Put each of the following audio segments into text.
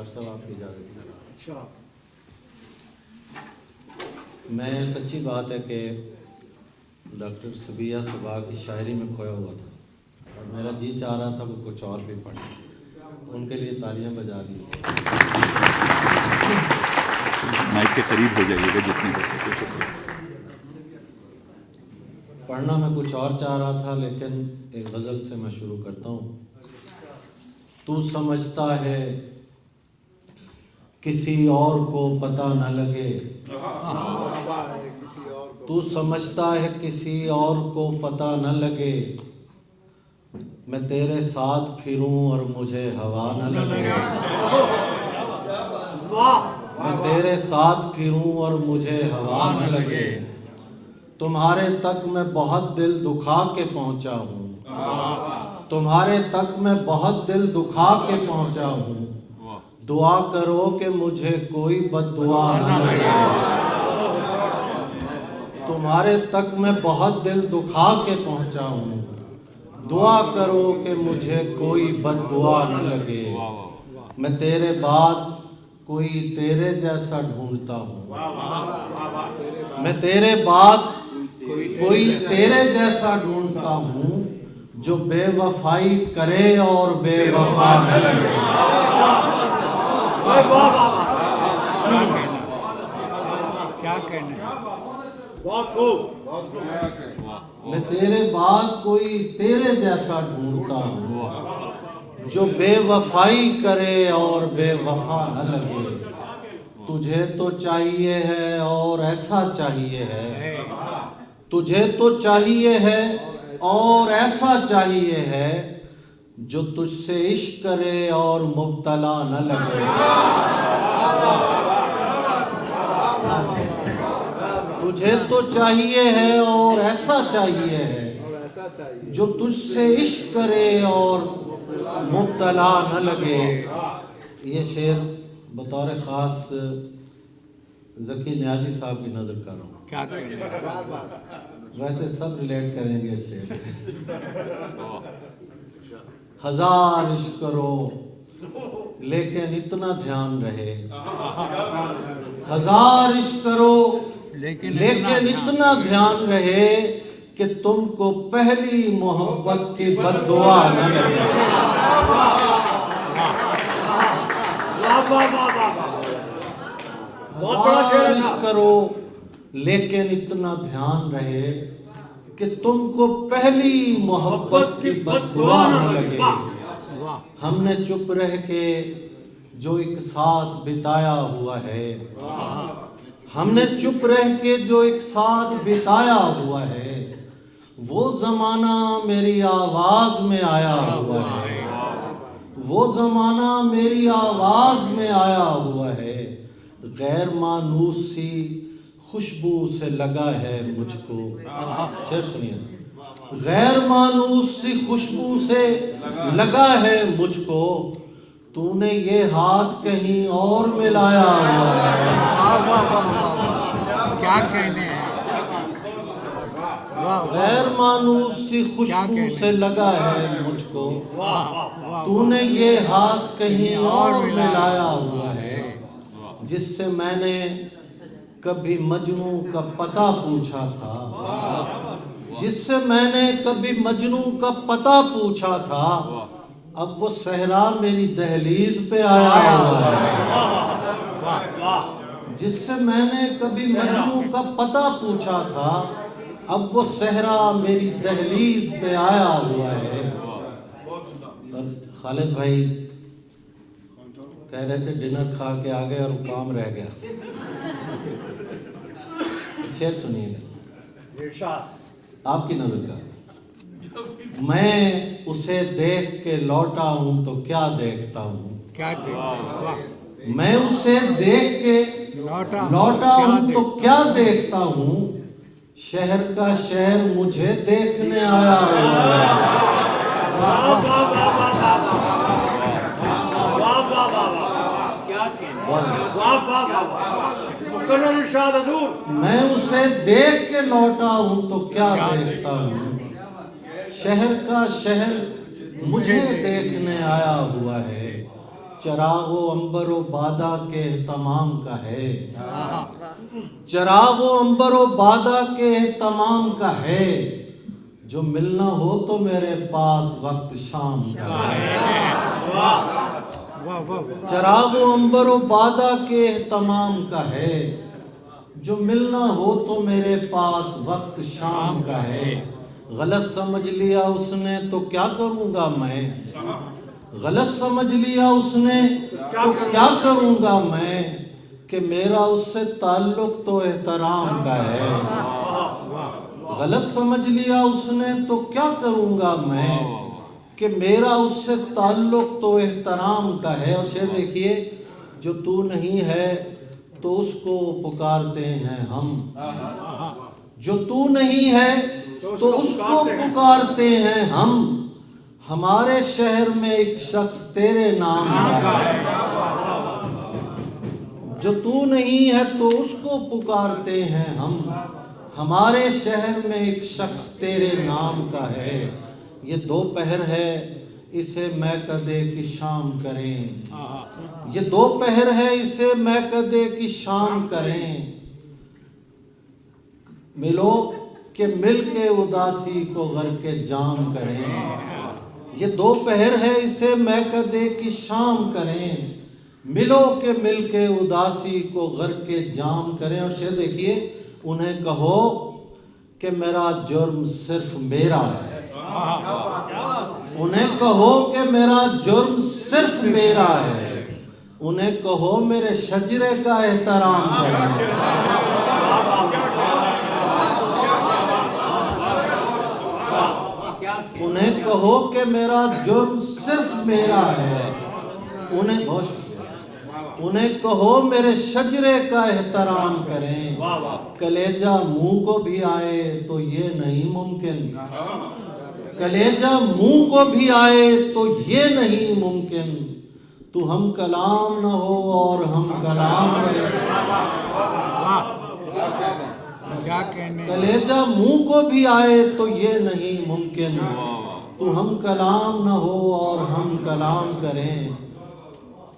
Doctor صاحب آپ کی اجازت سے میں سچی بات ہے کہ ڈاکٹر صبیہ صبا کی شاعری میں کھویا ہوا تھا اور میرا جی چاہ رہا تھا وہ کچھ اور بھی پڑھے، تو ان کے لیے تالیاں بجا دی۔ مائک کے قریب ہو جائیے گا جتنی ہو سکے۔ پڑھنا میں کچھ اور چاہ رہا تھا لیکن ایک غزل سے میں شروع کرتا ہوں۔ تو سمجھتا ہے کسی اور کو پتہ نہ لگے، تو سمجھتا ہے کسی اور کو پتہ نہ لگے، میں تیرے ساتھ پھروں اور مجھے ہوا نہ لگے، میں تیرے ساتھ پھروں اور مجھے ہوا نہ لگے، تمہارے تک میں بہت دل دکھا کے پہنچا ہوں، تمہارے تک میں بہت دل دکھا کے پہنچا ہوں، دعا کرو کہ مجھے کوئی بد دعا نہ لگے، تمہارے تک میں بہت دل دکھا کے پہنچا ہوں، دعا کرو کہ مجھے کوئی بد دعا نہ لگے، میں تیرے بعد کوئی تیرے جیسا ڈھونڈتا ہوں، میں تیرے بعد کوئی تیرے جیسا ڈھونڈتا ہوں، جو بے وفائی کرے اور بے وفا نہ لگے۔ کیا کہنا، میں تیرے بعد کوئی تیرے جیسا ڈھونڈتا ہوں، جو بے وفائی کرے اور بے وفا نہ لگے، تجھے تو چاہیے ہے اور ایسا چاہیے ہے، تجھے تو چاہیے ہے اور ایسا چاہیے ہے، جو تجھ سے عشق کرے اور مبتلا نہ لگے، تجھے تو چاہیے ہے اور ایسا چاہیے ہے، جو تجھ سے عشق کرے اور مبتلا نہ لگے۔ یہ شعر بطور خاص ذکی نیازی صاحب کی نظر کر رہا ہوں، کیا کہنا، ویسے سب ریلیٹ کریں گے اس شعر سے۔ ہزار عشق کرو لیکن اتنا دھیان رہے، ہزار عشق کرو لیکن اتنا دھیان رہے کہ تم کو پہلی محبت کی بد دعا نہ لگے۔ ہزار عشق کرو لیکن اتنا دھیان رہے کہ تم کو پہلی محبت کی بد دعا نہ لگے، ہم نے چپ رہ کے جو ایک ساتھ بتایا ہوا ہے، ہم نے چپ رہ کے جو ایک ساتھ بتایا ہوا ہے، وہ زمانہ میری آواز میں آیا ہوا ہے، وہ زمانہ میری آواز میں آیا ہوا ہے، غیر مانوس سی خوشبو سے لگا ہے مجھ کو، شعر سنیے، غیر مانوس سی خوشبو سے لگا ہے مجھ کو، تو نے یہ ہاتھ کہیں اور ملایا ہوا ہے، کیا کہنے ہیں، غیر مانوس سی خوشبو سے لگا ہے مجھ کو، تو نے یہ ہاتھ کہیں اور ملایا ہوا ہے، جس سے میں نے کبھی مجنوں کا پتہ پوچھا تھا، جس سے میں نے کبھی مجنوں کا پتہ پوچھا تھا، اب وہ صحرا میری دہلیز پہ آیا ہوا ہے، جس سے میں نے کبھی مجنوں کا پتہ پوچھا تھا، اب وہ صحرا میری دہلیز پہ آیا ہوا ہے۔ خالد بھائی کہہ رہے تھے ڈنر کھا کے آ گئے اور کام رہ گیا، شعر سنیے گا آپ کی نظر کا۔ میں اسے دیکھ کے لوٹا ہوں تو کیا دیکھتا ہوں، کیا دیکھتے، میں اسے دیکھ کے لوٹا ہوں تو کیا دیکھتا ہوں، شہر کا شہر مجھے دیکھنے آیا ہوا ہے۔ میں اسے دیکھ کے لوٹا ہوں تو کیا دیکھتا ہوں، شہر کا شہر مجھے دیکھنے آیا ہوا ہے، چراغ و عنبر و بادا کے اہتمام کا ہے، چراغ و عنبر و بادا کے اہتمام کا ہے، جو ملنا ہو تو میرے پاس وقت شام کا ہے۔ واہ واہ چراغ و عنبر و بادا کے اہتمام کا ہے، جو ملنا ہو تو میرے پاس وقت شام کا ہے۔ غلط سمجھ لیا اس نے تو کیا کروں گا میں، غلط سمجھ لیا اس نے تو کیا کروں گا میں، کہ میرا اس سے تعلق تو احترام کا ہے۔ غلط سمجھ لیا اس نے تو کیا کروں گا میں، کہ میرا اس سے تعلق تو احترام کا ہے۔ اور شعر دیکھیے، جو تو نہیں ہے تو اس کو پکارتے ہیں ہم، جو تو نہیں ہے تو اس کو پکارتے ہیں ہم، ہمارے شہر میں ایک شخص تیرے نام کا ہے۔ جو تو نہیں ہے تو اس کو پکارتے ہیں ہم، ہمارے شہر میں ایک شخص تیرے نام کا ہے۔ یہ دوپہر ہے اسے میکدے کی شام کریں، یہ دوپہر ہے اسے میکدے کی شام کریں، ملو کہ مل کے اداسی کو غرق جام کریں۔ یہ دوپہر ہے اسے میکدے کی شام کریں، ملو کہ مل کے اداسی کو غرق جام کریں۔ اور شعر دیکھیے، انہیں کہو کہ میرا جرم صرف میرا ہے، انہیں کہو کہ میرا جرم صرف میرا ہے، انہیں کہو میرے شجرے کا احترام کریں۔ انہیں کہو کہ میرا جرم صرف میرا ہے، انہیں کہو میرے شجرے کا احترام کریں۔ کلیجہ منہ کو بھی آئے تو یہ نہیں ممکن، کلیجہ منہ کو بھی آئے تو یہ نہیں ممکن، تو ہم کلام نہ ہو اور ہم کلام کریں۔ کیا کہنے، کلیجہ منہ کو بھی آئے تو یہ نہیں ممکن، تو ہم کلام نہ ہو اور ہم کلام کریں۔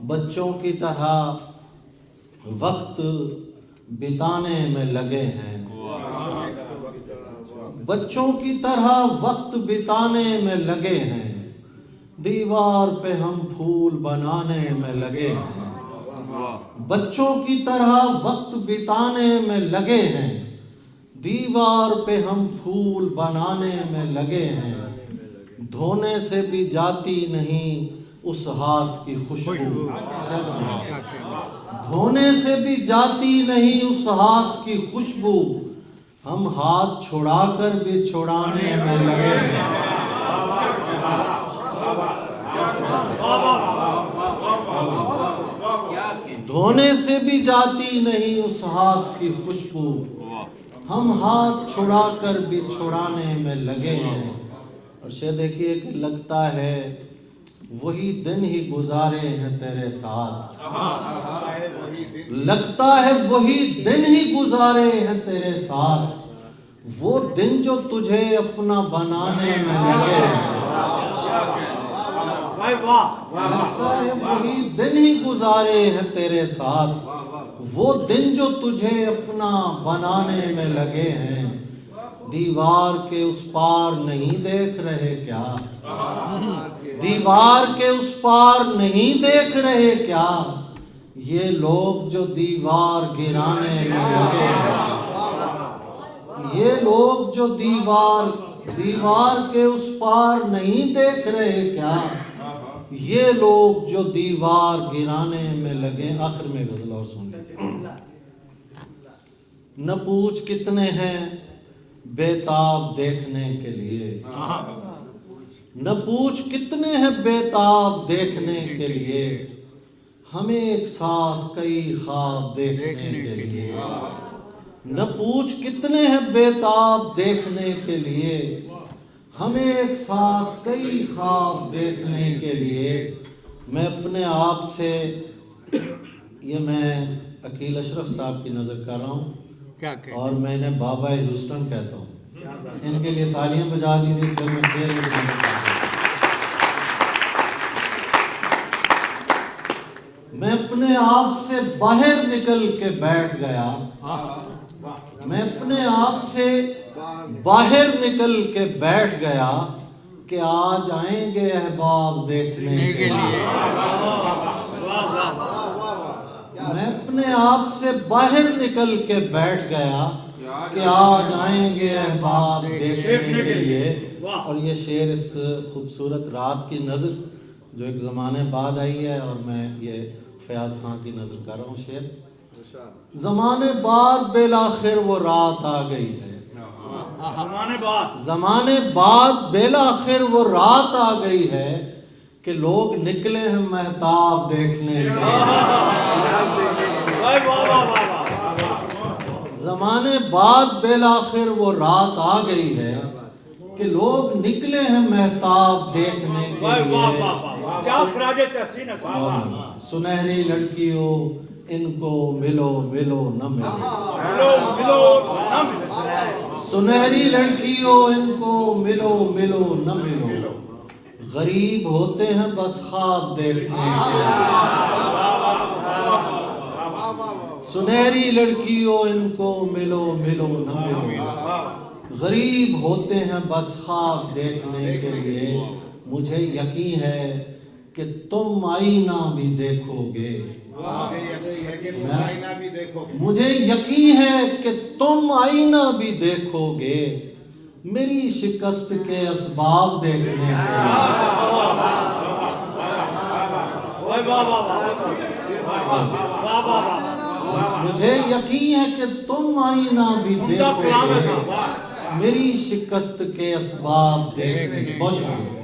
بچوں کی طرح وقت بتانے میں لگے ہیں، بچوں کی طرح وقت بتانے میں لگے ہیں، دیوار پہ ہم پھول بنانے میں لگے ہیں، بچوں کی طرح وقت بتانے میں لگے ہیں، دیوار پہ ہم پھول بنانے میں لگے ہیں، دھونے سے بھی جاتی نہیں اس ہاتھ کی خوشبو، دھونے سے بھی جاتی نہیں اس ہاتھ کی خوشبو، ہم ہاتھ چھڑا کر بھی چھڑانے میں لگے ہیں۔ دھونے سے بھی جاتی نہیں اس ہاتھ کی خوشبو، ہم ہاتھ چھڑا کر بھی چھڑانے میں لگے ہیں۔ اور شعر دیکھیے کہ لگتا ہے وہی دن ہی گزارے ہیں تیرے ساتھ، لگتا ہے وہی دن ہی گزارے ہیں تیرے ساتھ، وہ دن جو تجھے اپنا بنانے میں لگے ہیں، لگتا ہے وہی دن ہی گزارے ہیں تیرے ساتھ، وہ دن جو تجھے اپنا بنانے میں لگے ہیں، دیوار کے اس پار نہیں دیکھ رہے کیا، دیوار کے اس پار نہیں دیکھ رہے کیا، یہ لوگ جو دیوار گرانے میں لگے ہیں، یہ لوگ جو دیوار کے اس پار نہیں دیکھ رہے کیا، یہ لوگ جو دیوار گرانے میں لگے۔ آخر میں غزل اور سن لیتے ہیں۔ نہ پوچھ کتنے ہیں بےتاب دیکھنے کے لیے، نہ پوچھ کتنے ہیں بےتاب دیکھنے کے لیے، ہمیں ایک ساتھ کئی خواب دیکھنے کے لیے، نہ پوچھ کتنے ہیں بےتاب دیکھنے کے لیے، ہمیں ایک ساتھ کئی خواب دیکھنے کے لیے۔ میں اپنے آپ سے، یہ میں عقیل اشرف صاحب کی نظر کر رہا ہوں اور میں انہیں بابا ہیوسٹن کہتا ہوں، ان کے لیے تالیاں بجا دیجیے پھر میں شعر میں میں اپنے آپ سے باہر نکل کے بیٹھ گیا، میں اپنے آپ سے باہر نکل کے بیٹھ گیا کہ آج آئیں گے احباب دیکھنے کے لیے۔ میں اپنے آپ سے باہر نکل کے بیٹھ گیا کہ آج آئیں گے احباب دیکھنے کے لیے۔ اور یہ شعر اس خوبصورت رات کی نظر جو ایک زمانے بعد آئی ہے، اور میں یہ فیاض خان کی نظر کر رہا ہوں شعر۔ زمانے بعد بالآخر وہ رات آ گئی ہے، زمانے بعد بالآخر وہ رات آ گئی ہے کہ لوگ نکلے ہیں مہتاب دیکھنے کے لیے۔ زمانے بعد بالآخر وہ رات آ گئی ہے کہ لوگ نکلے ہیں مہتاب دیکھنے کے لیے۔ سنہری لڑکیوں ان کو ملو ملو نہ ملو، سنہری لڑکیوں ان کو ملو ملو نہ ملو، غریب ہوتے ہیں بس خواب دیکھنے کے لیے۔ سنہری لڑکیوں ان کو ملو ملو نہ ملو، غریب ہوتے ہیں بس خواب دیکھنے کے لیے۔ مجھے یقین ہے کہ تم آئینہ بھی دیکھو گے، مجھے یقین ہے کہ تم آئینہ بھی دیکھو گے، میری شکست کے اسباب دیکھنے کے لیے۔ مجھے یقین ہے کہ تم آئینہ بھی دیکھو گے، میری شکست کے اسباب دیکھنے کے لیے۔